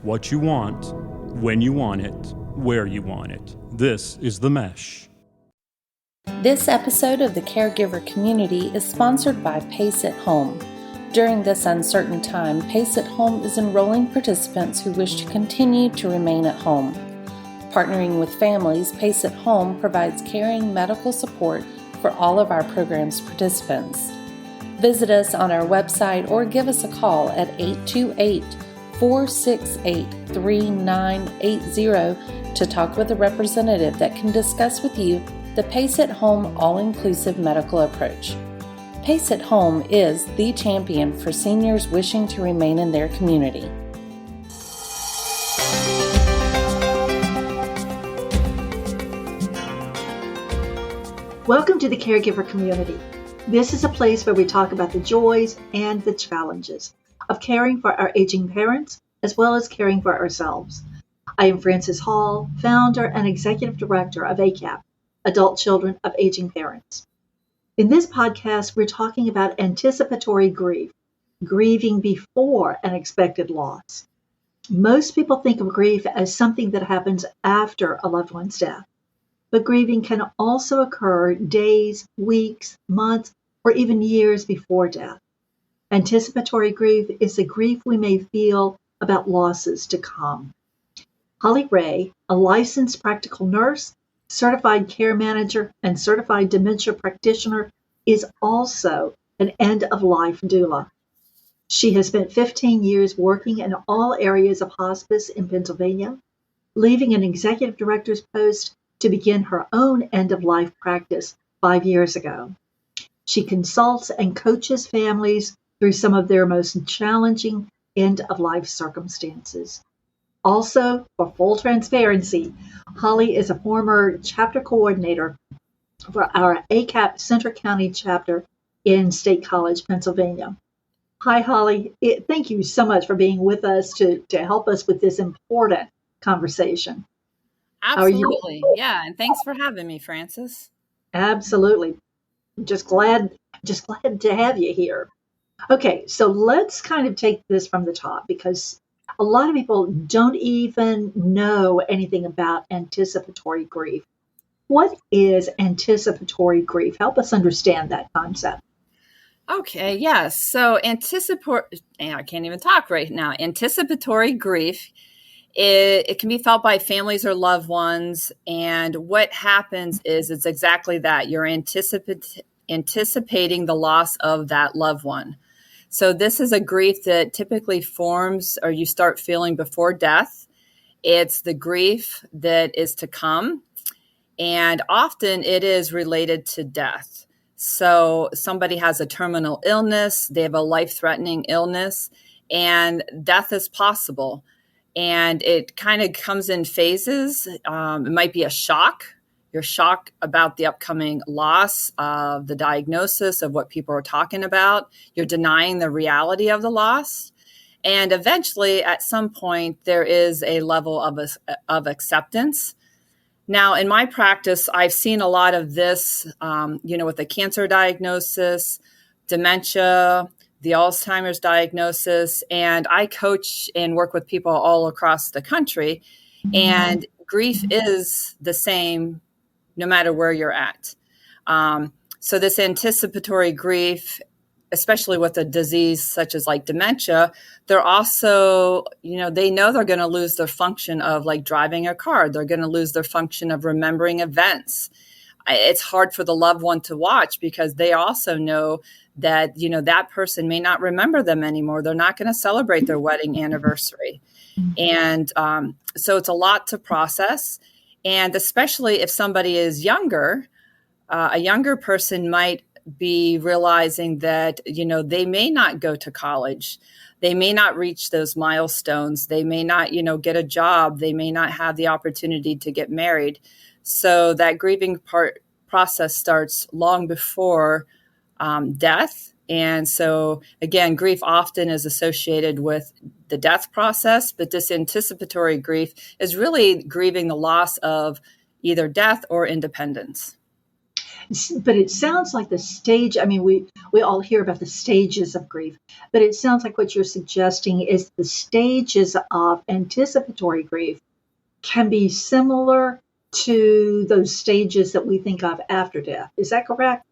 what you want, when you want it, where you want it. This is The Mesh. This episode of the Caregiver Community is sponsored by Pace at Home. During this uncertain time, Pace at Home is enrolling participants who wish to continue to remain at home. Partnering with families, Pace at Home provides caring medical support for all of our program's participants. Visit us on our website or give us a call at 828-468-3980 to talk with a representative that can discuss with you the Pace at Home all-inclusive medical approach. Pace at Home is the champion for seniors wishing to remain in their community. Welcome to the Caregiver Community. This is a place where we talk about the joys and the challenges of caring for our aging parents, as well as caring for ourselves. I am Frances Hall, founder and executive director of ACAP, Adult Children of Aging Parents. In this podcast, we're talking about anticipatory grief, grieving before an expected loss. Most people think of grief as something that happens after a loved one's death, but grieving can also occur days, weeks, months, or even years before death. Anticipatory grief is the grief we may feel about losses to come. Holly Reigh, a licensed practical nurse, certified care manager, and certified dementia practitioner, is also an end-of-life doula. She has spent 15 years working in all areas of hospice in Pennsylvania, leaving an executive director's post to begin her own end-of-life practice 5 years ago. She consults and coaches families through some of their most challenging end-of-life circumstances. Also, for full transparency, Holly is a former chapter coordinator for our ACAP Centre County chapter in State College, Pennsylvania. Hi, Holly. Thank you so much for being with us to help us with this important conversation. Absolutely. Yeah. And thanks for having me, Frances. Absolutely. Just glad to have you here. Okay, so let's kind of take this from the top, because a lot of people don't even know anything about anticipatory grief. What is anticipatory grief? Help us understand that concept. Okay, yes. So I can't even talk right now. Anticipatory grief, it can be felt by families or loved ones. And what happens is it's exactly that. You're anticipating the loss of that loved one. So this is a grief that typically forms or you start feeling before death. It's the grief that is to come. And often it is related to death. So somebody has a terminal illness, they have a life-threatening illness, and death is possible. And it kind of comes in phases. It might be a shock. You're shocked about the upcoming loss of the diagnosis of what people are talking about. You're denying the reality of the loss. And eventually, at some point, there is a level of acceptance. Now, in my practice, I've seen a lot of this, with a cancer diagnosis, dementia, the Alzheimer's diagnosis, and I coach and work with people all across the country, and grief is the same no matter where you're at. So this anticipatory grief, especially with a disease such as like dementia, they're also, they know they're going to lose their function of like driving a car. They're going to lose their function of remembering events. It's hard for the loved one to watch because they also know that, that person may not remember them anymore. They're not going to celebrate their wedding anniversary. And so it's a lot to process. And especially if somebody is younger, a younger person might be realizing that, they may not go to college. They may not reach those milestones. They may not, get a job. They may not have the opportunity to get married. So that grieving process starts long before death. And so, again, grief often is associated with the death process, but this anticipatory grief is really grieving the loss of either death or independence. But it sounds like the stage, I mean, we all hear about the stages of grief, but it sounds like what you're suggesting is the stages of anticipatory grief can be similar to those stages that we think of after death. Is that correct?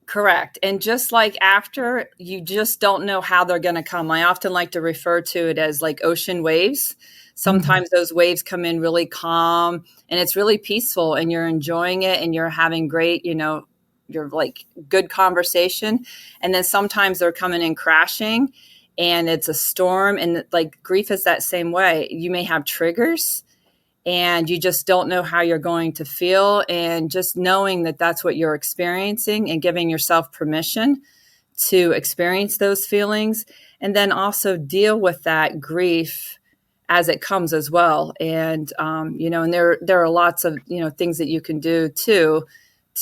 Correct. And just like after, you just don't know how they're going to come. I often like to refer to it as like ocean waves. Sometimes those waves come in really calm and it's really peaceful and you're enjoying it and you're having great, you're like good conversation. And then sometimes they're coming in crashing and it's a storm. And like grief is that same way. You may have triggers and you just don't know how you're going to feel. And just knowing that that's what you're experiencing and giving yourself permission to experience those feelings. And then also deal with that grief as it comes as well. And, and there are lots of, things that you can do too,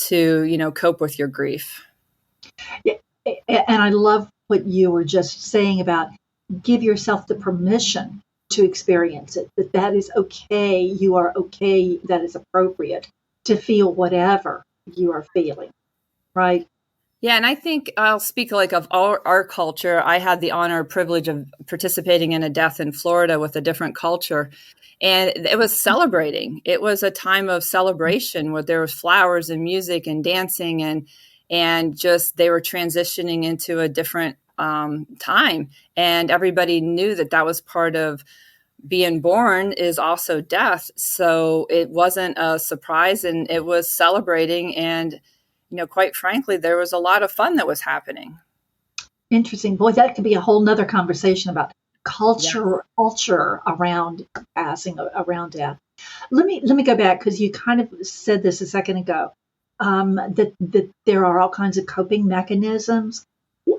to, cope with your grief. Yeah, and I love what you were just saying about give yourself the permission to experience it, that is okay. You are okay. That is appropriate to feel whatever you are feeling, right? Yeah, and I think I'll speak like of our culture. I had the honor and privilege of participating in a death in Florida with a different culture. And it was celebrating. It was a time of celebration where there was flowers and music and dancing and just they were transitioning into a different time. And everybody knew that that was part of being born is also death. So it wasn't a surprise and it was celebrating. And, quite frankly, there was a lot of fun that was happening. Interesting. Boy, that could be a whole nother conversation about culture around passing, around death. Let me go back because you kind of said this a second ago, that there are all kinds of coping mechanisms.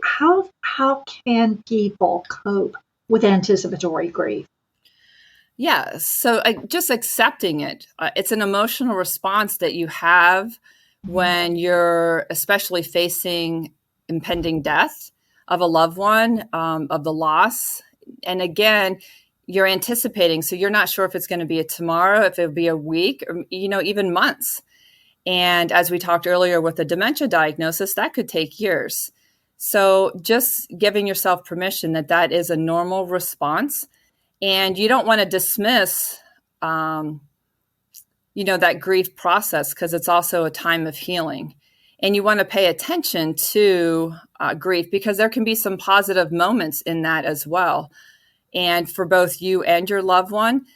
How can people cope with anticipatory grief? Yeah. So just accepting it. It's an emotional response that you have when you're especially facing impending death of a loved one, of the loss. And again, you're anticipating. So you're not sure if it's going to be a tomorrow, if it'll be a week, or, even months. And as we talked earlier with the dementia diagnosis, that could take years. So just giving yourself permission that is a normal response. And you don't want to dismiss, that grief process because it's also a time of healing. And you want to pay attention to grief because there can be some positive moments in that as well. And for both you and your loved one,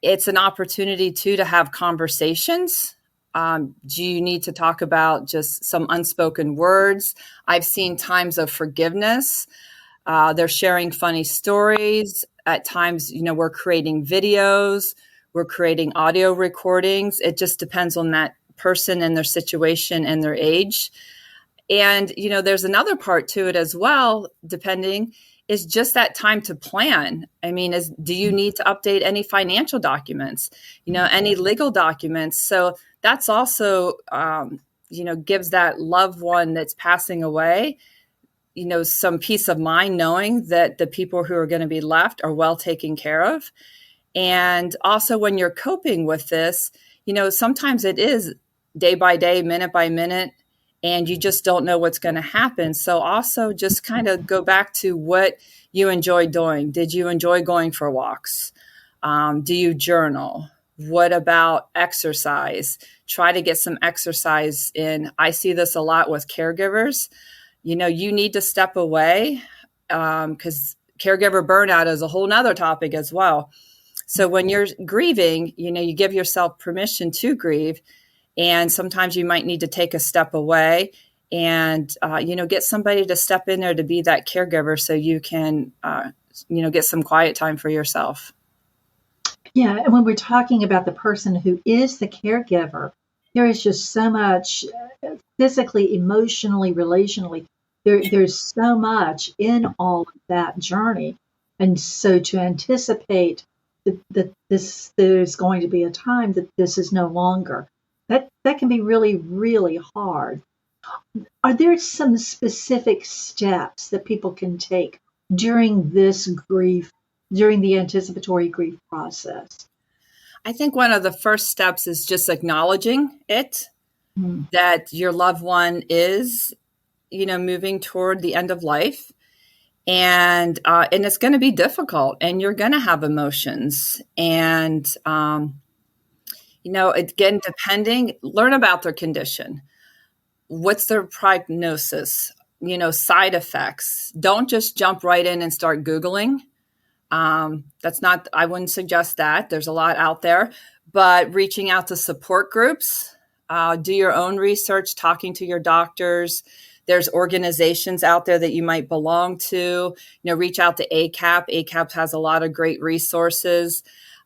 it's an opportunity to have conversations. Do you need to talk about just some unspoken words? I've seen times of forgiveness. They're sharing funny stories. At times, we're creating videos, we're creating audio recordings. It just depends on that person and their situation and their age. And, there's another part to it as well, depending, is just that time to plan. I mean, do you need to update any financial documents, any legal documents? So that's also, gives that loved one that's passing away some peace of mind knowing that the people who are going to be left are well taken care of. And also when you're coping with this, sometimes it is day by day, minute by minute, and you just don't know what's going to happen. So also just kind of go back to what you enjoy doing. Did you enjoy going for walks? Do you journal? What about exercise? Try to get some exercise in. I see this a lot with caregivers. You need to step away because caregiver burnout is a whole nother topic as well. So when you're grieving, you give yourself permission to grieve. And sometimes you might need to take a step away and, get somebody to step in there to be that caregiver so you can, get some quiet time for yourself. Yeah. And when we're talking about the person who is the caregiver, there is just so much physically, emotionally, relationally. There's so much in all of that journey. And so to anticipate that there's going to be a time that this is no longer, that can be really, really hard. Are there some specific steps that people can take during this grief, during the anticipatory grief process? I think one of the first steps is just acknowledging it. Mm. that your loved one is, moving toward the end of life. And it's going to be difficult, and you're going to have emotions. And, again, learn about their condition. What's their prognosis? Side effects. Don't just jump right in and start Googling. I wouldn't suggest that. There's a lot out there, but reaching out to support groups, do your own research, talking to your doctors. There's organizations out there that you might belong to. Reach out to ACAP. ACAP has a lot of great resources.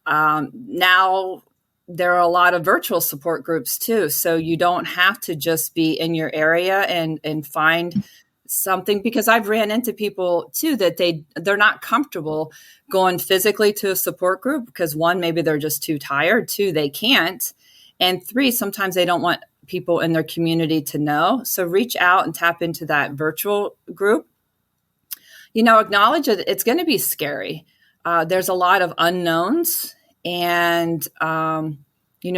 Now there are a lot of virtual support groups too. So you don't have to just be in your area and find something, because I've ran into people too that they're not comfortable going physically to a support group because, one, maybe they're just too tired, two, they can't, and three, sometimes they don't want people in their community to know. So reach out and tap into that virtual group. Acknowledge that it's going to be scary. There's a lot of unknowns, and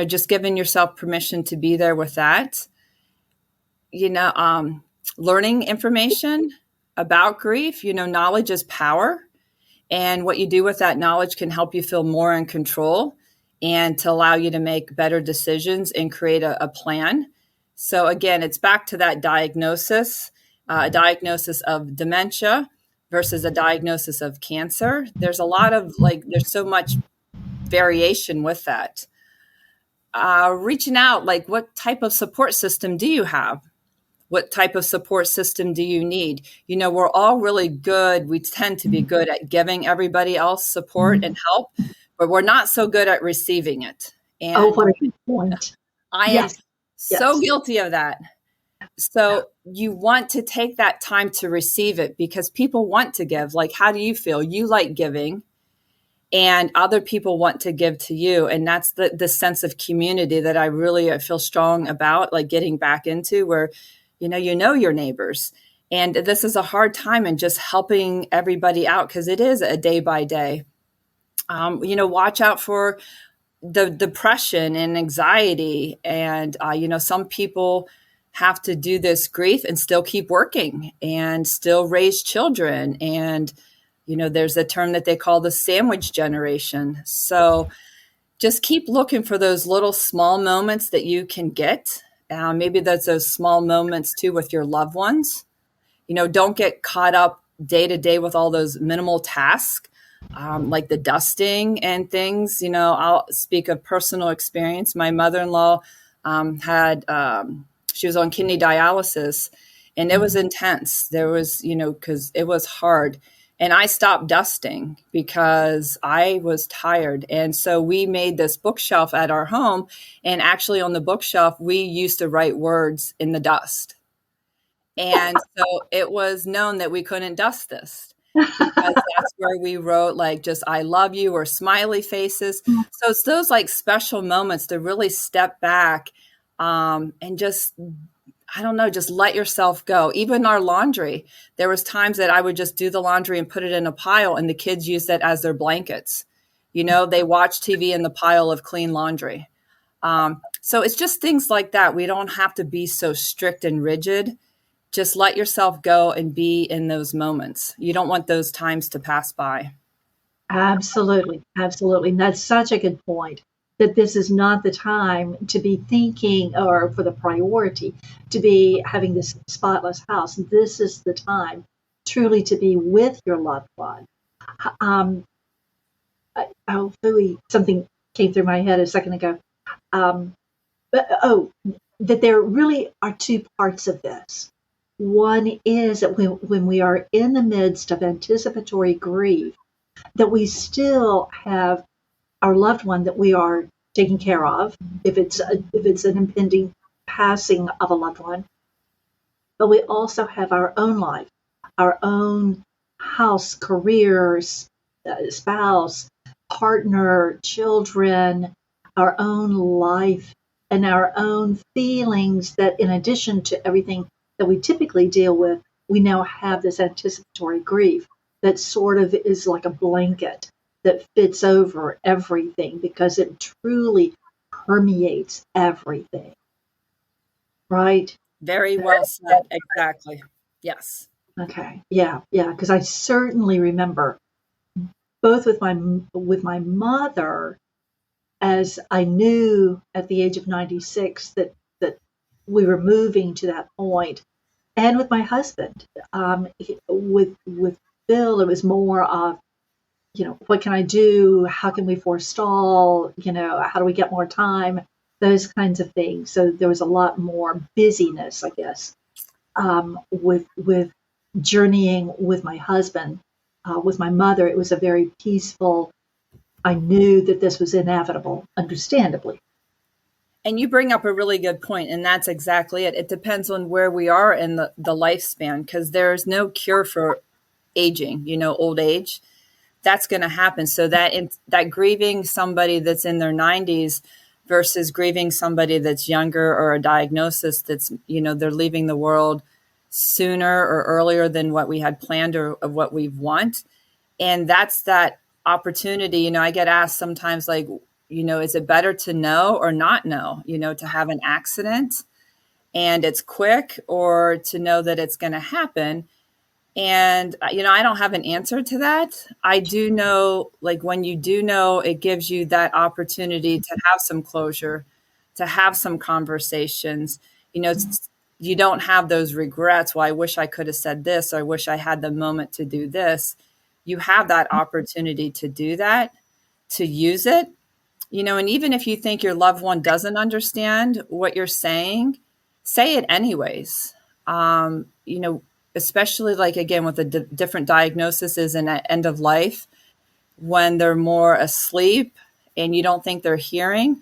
just giving yourself permission to be there with that. Learning information about grief. Knowledge is power. And what you do with that knowledge can help you feel more in control and to allow you to make better decisions and create a plan. So again, it's back to that diagnosis, a diagnosis of dementia versus a diagnosis of cancer. There's a lot of there's so much variation with that. Reaching out, what type of support system do you have? What type of support system do you need? We're all really good. We tend to be good at giving everybody else support and help, but we're not so good at receiving it. And what a good point. I am so guilty of that. So you want to take that time to receive it, because people want to give. How do you feel? You like giving, and other people want to give to you. And that's the sense of community that I feel strong about, getting back into, where your neighbors. And this is a hard time, and just helping everybody out, because it is a day by day. Watch out for the depression and anxiety. And, some people have to do this grief and still keep working and still raise children. And, there's a term that they call the sandwich generation. So just keep looking for those little small moments that you can get. Maybe that's those small moments too with your loved ones. Don't get caught up day to day with all those minimal tasks, like the dusting and things. I'll speak of personal experience. My mother-in-law she was on kidney dialysis, and it was intense. There was, because it was hard. And I stopped dusting because I was tired. And so we made this bookshelf at our home. And actually on the bookshelf, we used to write words in the dust. And so it was known that we couldn't dust this, because that's where we wrote just I love you or smiley faces. So it's those special moments to really step back and just, I don't know, just let yourself go. Even our laundry, there was times that I would just do the laundry and put it in a pile, and the kids used it as their blankets. They watch TV in the pile of clean laundry. So it's just things like that. We don't have to be so strict and rigid. Just let yourself go and be in those moments. You don't want those times to pass by. Absolutely. Absolutely. And that's such a good point, that this is not the time to be thinking, or for the priority to be having this spotless house. This is the time truly to be with your loved one. Something came through my head a second ago. That there really are two parts of this. One is that when we are in the midst of anticipatory grief, that we still have our loved one that we are taking care of, if it's an impending passing of a loved one. But we also have our own life, our own house, careers, spouse, partner, children, our own life, and our own feelings, that in addition to everything that we typically deal with, we now have this anticipatory grief that sort of is like a blanket that fits over everything, because it truly permeates everything. Right. Very well said. Exactly. Yes. Okay. Yeah. Yeah. Because I certainly remember both with my mother, as I knew at the age of 96 that we were moving to that point, and with my husband. With Bill, it was more of, what can I do? How can we forestall? How do we get more time? Those kinds of things. So there was a lot more busyness, I guess, with journeying with my husband. With my mother, it was a very peaceful. I knew that this was inevitable, understandably. And you bring up a really good point, and that's exactly it. It depends on where we are in the lifespan, because there's no cure for aging, old age. That's going to happen. So that grieving somebody that's in their 90s versus grieving somebody that's younger, or a diagnosis that's, they're leaving the world sooner or earlier than what we had planned or of what we want. And that's that opportunity. I get asked sometimes, like, is it better to know or not know, to have an accident and it's quick, or to know that it's going to happen? And, I don't have an answer to that. I do know, like, when you do know, it gives you that opportunity to have some closure, to have some conversations. You don't have those regrets. Well, I wish I could have said this, or I wish I had the moment to do this. You have that opportunity to do that, to use it, and even if you think your loved one doesn't understand what you're saying, say it anyways. Especially, like, again, with the different diagnoses and at end of life, when they're more asleep and you don't think they're hearing,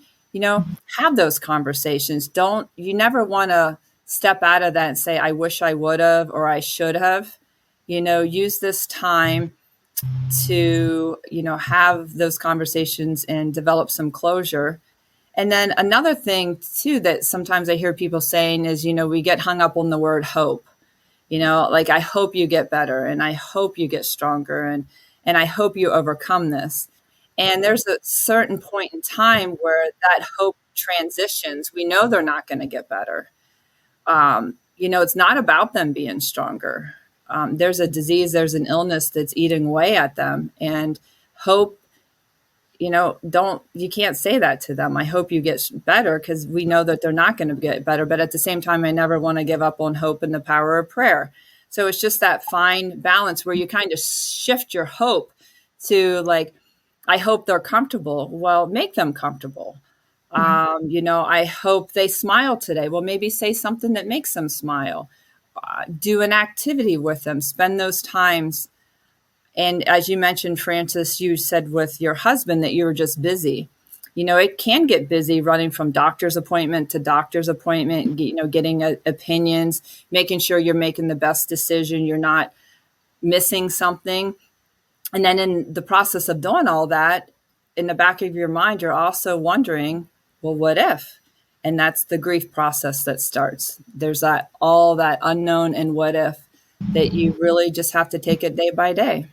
have those conversations. You never want to step out of that and say, I wish I would have, or I should have. Use this time to, have those conversations and develop some closure. And then another thing too, that sometimes I hear people saying is, we get hung up on the word hope. Like, I hope you get better, and I hope you get stronger, and I hope you overcome this. And there's a certain point in time where that hope transitions. We know they're not going to get better. It's not about them being stronger. There's a disease, there's an illness that's eating away at them, and hope, you can't say that to them. I hope you get better, because we know that they're not going to get better. But at the same time, I never want to give up on hope and the power of prayer. So it's just that fine balance where you kind of shift your hope to, like, I hope they're comfortable. Well, make them comfortable. I hope they smile today. Well, maybe say something that makes them smile. Do an activity with them. Spend those times. And as you mentioned, Frances, you said with your husband that you were just busy. It can get busy running from doctor's appointment to doctor's appointment, getting opinions, making sure you're making the best decision, you're not missing something. And then in the process of doing all that, in the back of your mind, you're also wondering, well, what if? And that's the grief process that starts. There's all that unknown and what if, that you really just have to take it day by day.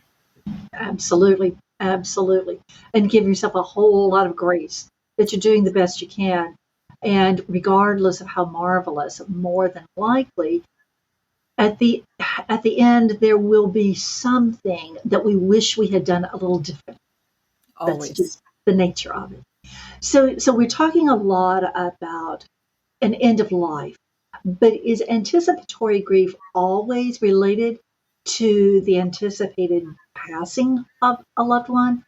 Absolutely. Absolutely. And give yourself a whole lot of grace that you're doing the best you can. And regardless of how marvelous, more than likely, at the end, there will be something that we wish we had done a little different. Always. That's just the nature of it. So we're talking a lot about an end of life, but is anticipatory grief always related to the anticipated passing of a loved one?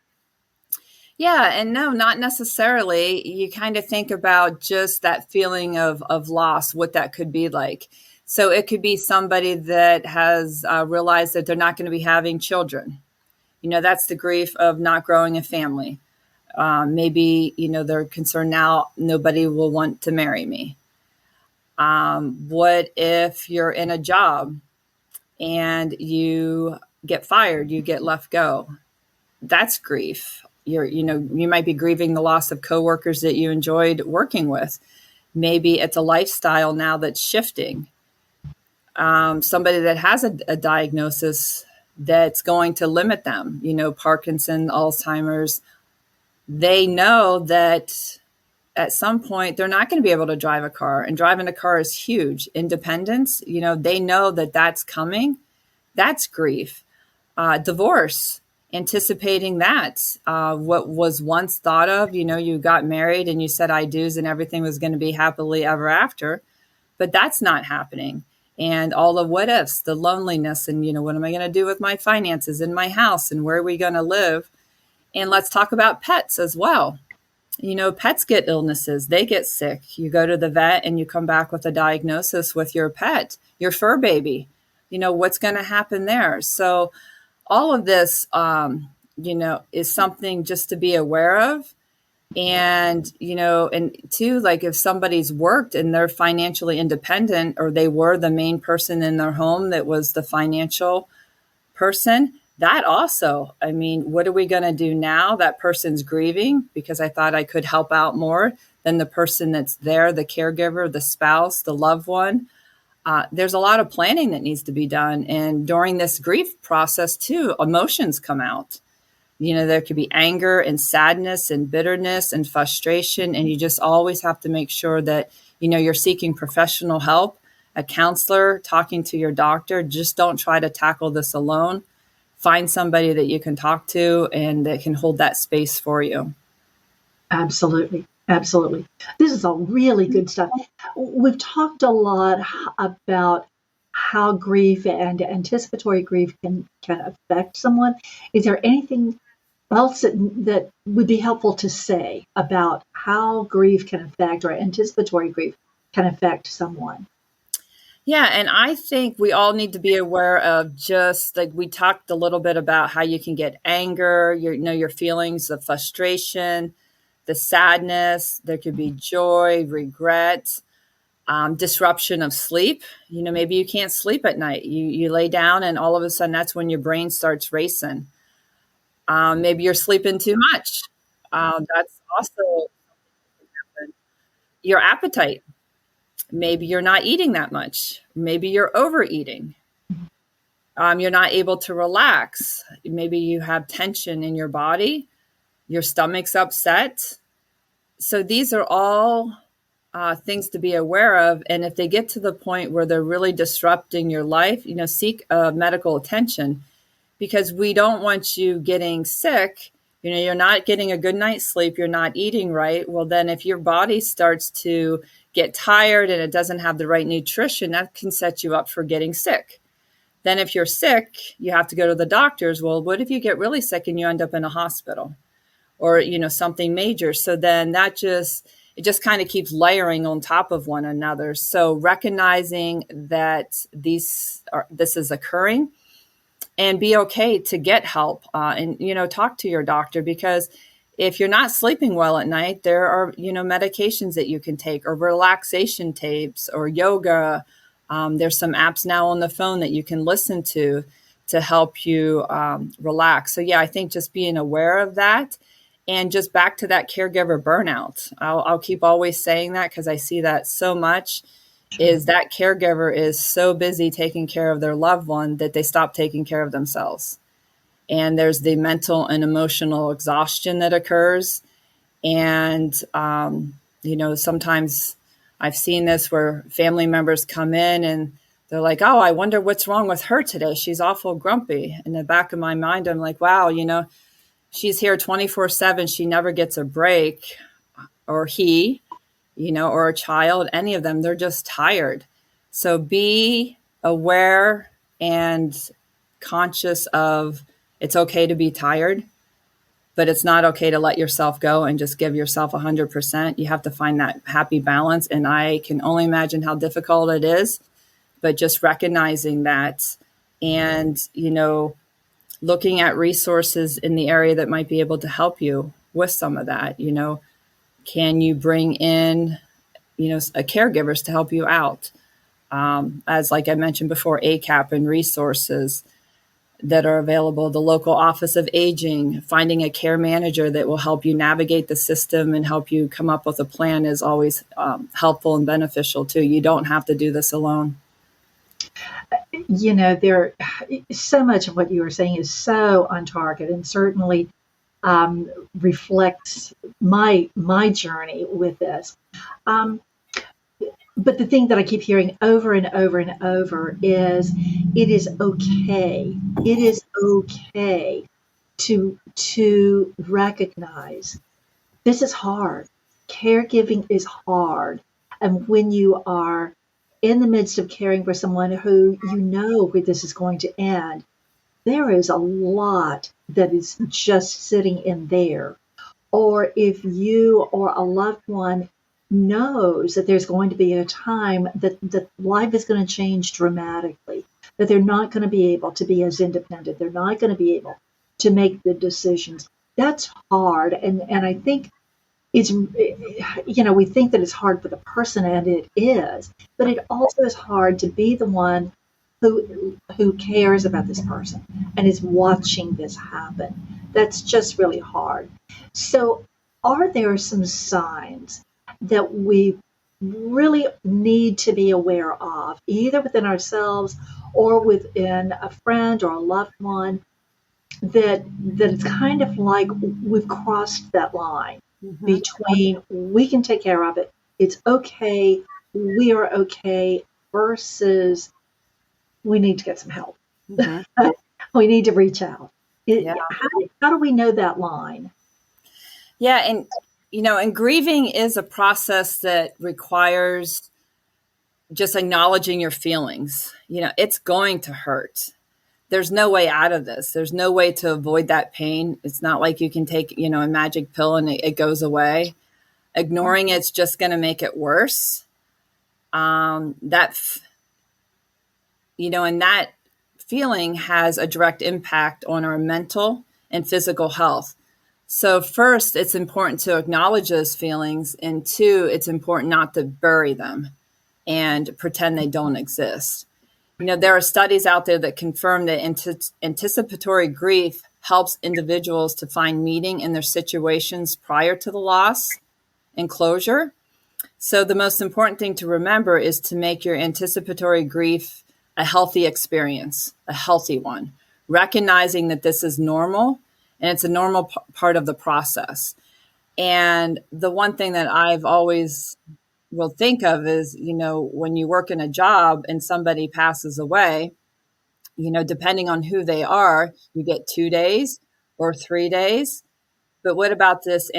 Yeah, and no, not necessarily. You kind of think about just that feeling of loss, what that could be like. So it could be somebody that has realized that they're not going to be having children. That's the grief of not growing a family. Maybe, they're concerned now nobody will want to marry me. What if you're in a job and you get fired, you get let go? That's grief. You might be grieving the loss of coworkers that you enjoyed working with. Maybe it's a lifestyle now that's shifting. Somebody that has a diagnosis that's going to limit them, Parkinson, Alzheimer's, they know that at some point they're not going to be able to drive a car, and driving a car is huge. Independence, they know that that's coming. That's grief. Divorce, anticipating that. What was once thought of, you got married and you said I do's and everything was going to be happily ever after, but that's not happening. And all the what ifs, the loneliness, and, what am I going to do with my finances in my house, and where are we going to live? And let's talk about pets as well. Pets get illnesses, they get sick. You go to the vet and you come back with a diagnosis with your pet, your fur baby. What's going to happen there? So all of this, is something just to be aware of. And, and two, like if somebody's worked and they're financially independent, or they were the main person in their home that was the financial person, that also, what are we going to do now? That person's grieving because I thought I could help out more than the person that's there, the caregiver, the spouse, the loved one. There's a lot of planning that needs to be done. And during this grief process too, emotions come out. There could be anger and sadness and bitterness and frustration. And you just always have to make sure that, you're seeking professional help, a counselor, talking to your doctor. Just don't try to tackle this alone. Find somebody that you can talk to and that can hold that space for you. Absolutely. Absolutely. This is all really good stuff. We've talked a lot about how grief and anticipatory grief can affect someone. Is there anything else that would be helpful to say about how grief can affect, or anticipatory grief can affect someone? Yeah, and I think we all need to be aware of, just like we talked a little bit about how you can get anger, your feelings of frustration, the sadness. There could be joy, regret, disruption of sleep. Maybe you can't sleep at night. You lay down and all of a sudden that's when your brain starts racing. Maybe you're sleeping too much. That's also your appetite. Maybe you're not eating that much. Maybe you're overeating. You're not able to relax. Maybe you have tension in your body. Your stomach's upset. So these are all things to be aware of. And if they get to the point where they're really disrupting your life, seek medical attention, because we don't want you getting sick. You're not getting a good night's sleep. You're not eating right. Well, then if your body starts to get tired and it doesn't have the right nutrition, that can set you up for getting sick. Then if you're sick, you have to go to the doctors. Well, what if you get really sick and you end up in a hospital, or, something major? So then it just kind of keeps layering on top of one another. So recognizing that this is occurring, and be okay to get help, and, talk to your doctor, because if you're not sleeping well at night, there are, medications that you can take, or relaxation tapes, or yoga. There's some apps now on the phone that you can listen to help you relax. So yeah, I think just being aware of that, and just back to that caregiver burnout. I'll keep always saying that, because I see that so much. Is that caregiver is so busy taking care of their loved one that they stop taking care of themselves. And there's the mental and emotional exhaustion that occurs. And, sometimes I've seen this where family members come in and they're like, oh, I wonder what's wrong with her today. She's awful grumpy. In the back of my mind, I'm like, wow, she's here 24/7. She never gets a break. Or he, or a child, any of them, they're just tired. So be aware and conscious of, it's okay to be tired, but it's not okay to let yourself go and just give yourself 100%. You have to find that happy balance. And I can only imagine how difficult it is, but just recognizing that, and, looking at resources in the area that might be able to help you with some of that. Can you bring in, caregivers to help you out? As like I mentioned before, ACAP and resources that are available, the local office of aging, finding a care manager that will help you navigate the system and help you come up with a plan is always helpful and beneficial too. You don't have to do this alone. There, so much of what you were saying is so on target, and certainly reflects my journey with this. Um, but the thing that I keep hearing over and over and over is it is okay. It is okay to recognize this is hard. Caregiving is hard. And when you are in the midst of caring for someone who you know where this is going to end, there is a lot that is just sitting in there. Or if you or a loved one knows that there's going to be a time that life is going to change dramatically, that they're not going to be able to be as independent, they're not going to be able to make the decisions. That's hard. And I think it's, we think that it's hard for the person, and it is, but it also is hard to be the one who cares about this person and is watching this happen. That's just really hard. So are there some signs that we really need to be aware of, either within ourselves or within a friend or a loved one, that it's kind of like we've crossed that line between we can take care of it, it's okay, we are okay, versus we need to get some help. We need to reach out. How do we know that line? Yeah. And grieving is a process that requires just acknowledging your feelings. It's going to hurt. There's no way out of this. There's no way to avoid that pain. It's not like you can take, a magic pill and it goes away. Ignoring it's just going to make it worse. And that feeling has a direct impact on our mental and physical health. So first, it's important to acknowledge those feelings. And two, it's important not to bury them and pretend they don't exist. There are studies out there that confirm that anticipatory grief helps individuals to find meaning in their situations prior to the loss and closure. So the most important thing to remember is to make your anticipatory grief a healthy experience, a healthy one, recognizing that this is normal and it's a normal part of the process. And the one thing that I've always will think of is, when you work in a job and somebody passes away, depending on who they are, you get 2 days or 3 days. But what about this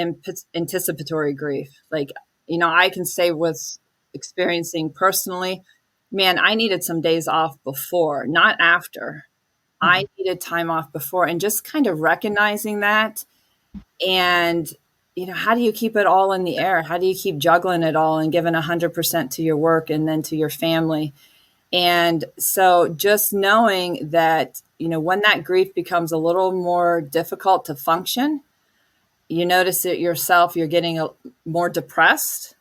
anticipatory grief? I can say with experiencing personally, man, I needed some days off before, not after. I needed time off before, and just kind of recognizing that. And how do you keep it all in the air? How do you keep juggling it all and giving 100% to your work and then to your family? And so just knowing that, when that grief becomes a little more difficult to function, you notice it yourself, you're getting more depressed,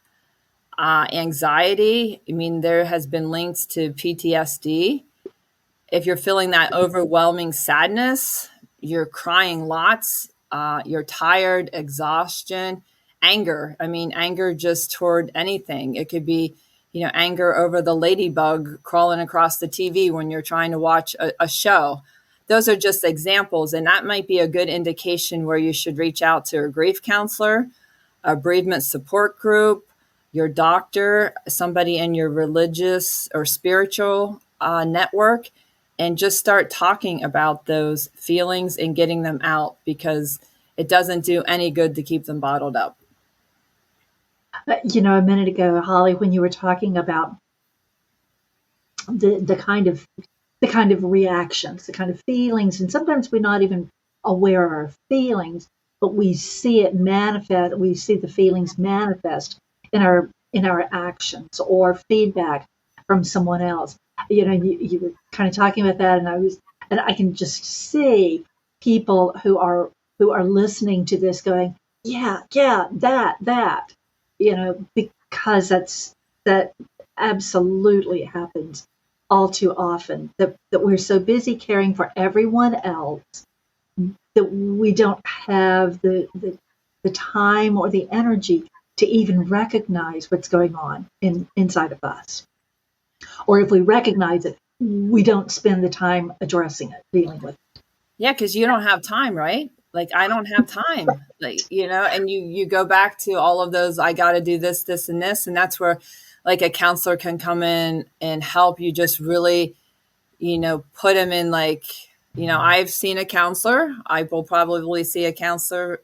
anxiety. There has been links to PTSD. If you're feeling that overwhelming sadness, you're crying lots, you're tired, exhaustion, anger. Anger just toward anything. It could be, anger over the ladybug crawling across the TV when you're trying to watch a show. Those are just examples. And that might be a good indication where you should reach out to a grief counselor, a bereavement support group, your doctor, somebody in your religious or spiritual network, and just start talking about those feelings and getting them out, because it doesn't do any good to keep them bottled up. A minute ago, Holly, when you were talking about the kind of reactions, the kind of feelings, and sometimes we're not even aware of our feelings, but we see it manifest. We see the feelings manifest in our actions or feedback from someone else. You were kind of talking about that, and I can just see people who are listening to this going, yeah, that, because that absolutely happens all too often, that we're so busy caring for everyone else that we don't have the time or the energy to even recognize what's going on inside of us. Or if we recognize it, we don't spend the time addressing it, dealing with it. Yeah, because you don't have time, right? like, I don't have time, like, and you go back to all of those, I got to do this, this, and this. And that's where like a counselor can come in and help you just really, put them in like, I've seen a counselor. I will probably see a counselor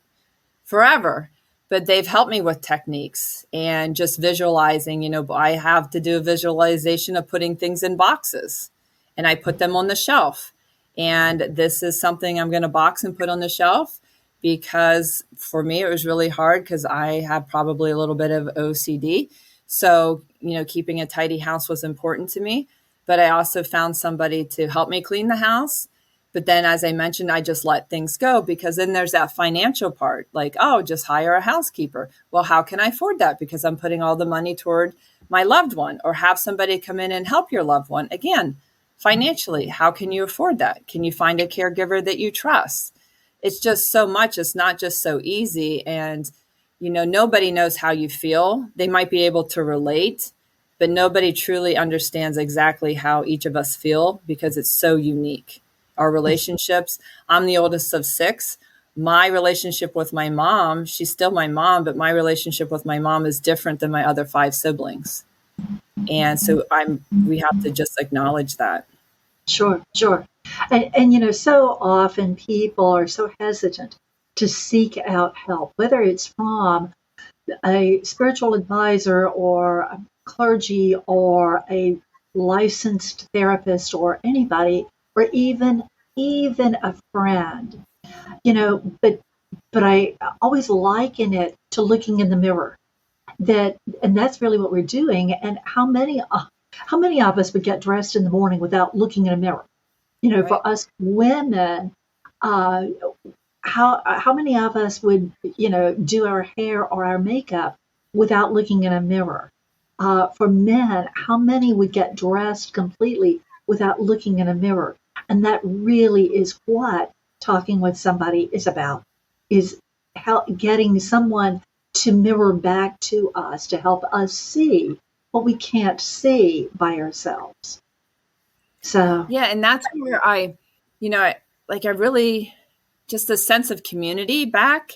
forever, but they've helped me with techniques and just visualizing. I have to do a visualization of putting things in boxes, and I put them on the shelf. And this is something I'm going to box and put on the shelf, because for me, it was really hard because I have probably a little bit of OCD. So, keeping a tidy house was important to me, but I also found somebody to help me clean the house. But then, as I mentioned, I just let things go, because then there's that financial part, like, oh, just hire a housekeeper. Well, how can I afford that? Because I'm putting all the money toward my loved one, or have somebody come in and help your loved one. Again, financially, how can you afford that? Can you find a caregiver that you trust? It's just so much. It's not just so easy. And, nobody knows how you feel. They might be able to relate, but nobody truly understands exactly how each of us feel, because it's so unique. Our relationships, I'm the oldest of 6. My relationship with my mom, she's still my mom, but my relationship with my mom is different than my other 5 siblings. And so we have to just acknowledge that. Sure, sure. And so often people are so hesitant to seek out help, whether it's from a spiritual advisor or a clergy or a licensed therapist or anybody, or even a friend. But I always liken it to looking in the mirror. And that's really what we're doing. And how many of us would get dressed in the morning without looking in a mirror? Right. For us women, how many of us would do our hair or our makeup without looking in a mirror? For men, how many would get dressed completely without looking in a mirror? And that really is what talking with somebody is about, is getting someone to mirror back to us, to help us see what we can't see by ourselves. So yeah, and that's where I really just a sense of community back,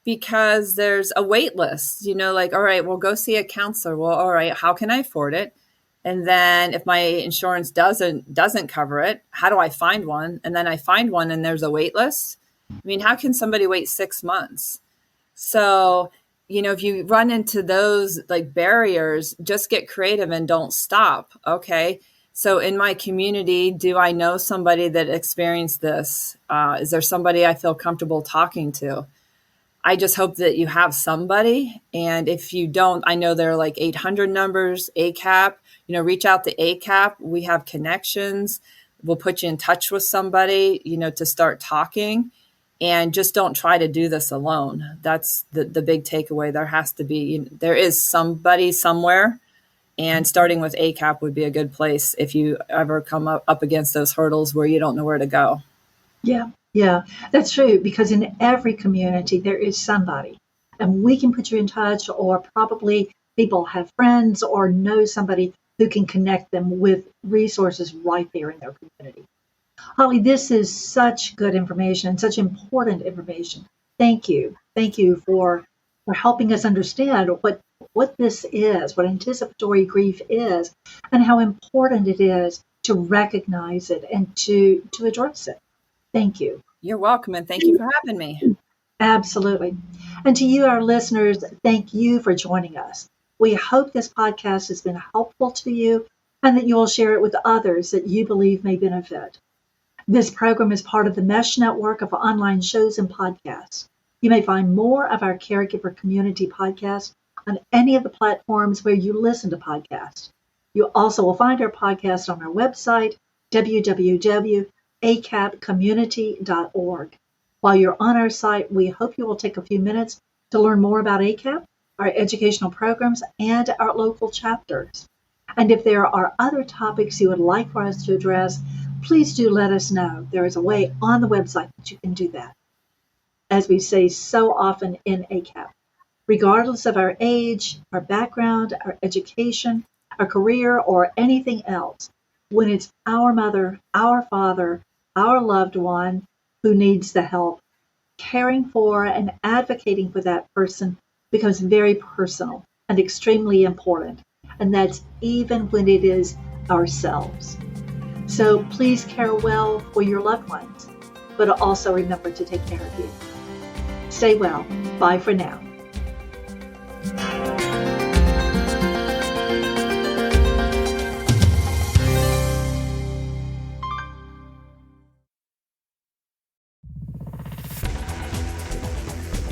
because there's a wait list, like, all right, well, go see a counselor. Well, all right, how can I afford it? And then if my insurance doesn't cover it, how do I find one? And then I find one and there's a wait list. I mean, how can somebody wait 6 months? So, if you run into those like barriers, just get creative and don't stop. Okay. So in my community, do I know somebody that experienced this? Is there somebody I feel comfortable talking to? I just hope that you have somebody. And if you don't, I know there are like 800 numbers, ACAP, reach out to ACAP. We have connections. We'll put you in touch with somebody, to start talking. And just don't try to do this alone. That's the big takeaway. There has to be, there is somebody somewhere. And starting with ACAP would be a good place if you ever come up against those hurdles where you don't know where to go. Yeah, that's true. Because in every community, there is somebody. And we can put you in touch, or probably people have friends or know somebody who can connect them with resources right there in their community. Holly, this is such good information and such important information. Thank you. Thank you for helping us understand what this is, what anticipatory grief is, and how important it is to recognize it and to address it. Thank you. You're welcome, and thank you for having me. Absolutely. And to you, our listeners, thank you for joining us. We hope this podcast has been helpful to you, and that you will share it with others that you believe may benefit. This program is part of the Mesh network of online shows and podcasts. You may find more of our Caregiver Community podcast on any of the platforms where you listen to podcasts. You also will find our podcast on our website, www.acapcommunity.org. While you're on our site, we hope you will take a few minutes to learn more about ACAP, our educational programs, and our local chapters. And if there are other topics you would like for us to address, please do let us know. There is a way on the website that you can do that. As we say so often in ACAP, regardless of our age, our background, our education, our career, or anything else, when it's our mother, our father, our loved one who needs the help, caring for and advocating for that person becomes very personal and extremely important. And that's even when it is ourselves. So please care well for your loved ones, but also remember to take care of you. Stay well. Bye for now.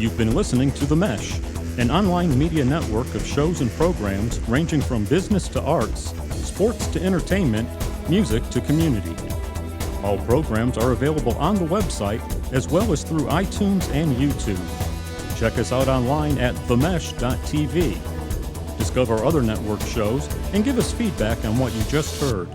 You've been listening to The Mesh, an online media network of shows and programs ranging from business to arts, sports to entertainment, music to community. All programs are available on the website as well as through iTunes and YouTube. Check us out online at themesh.tv. Discover other network shows and give us feedback on what you just heard.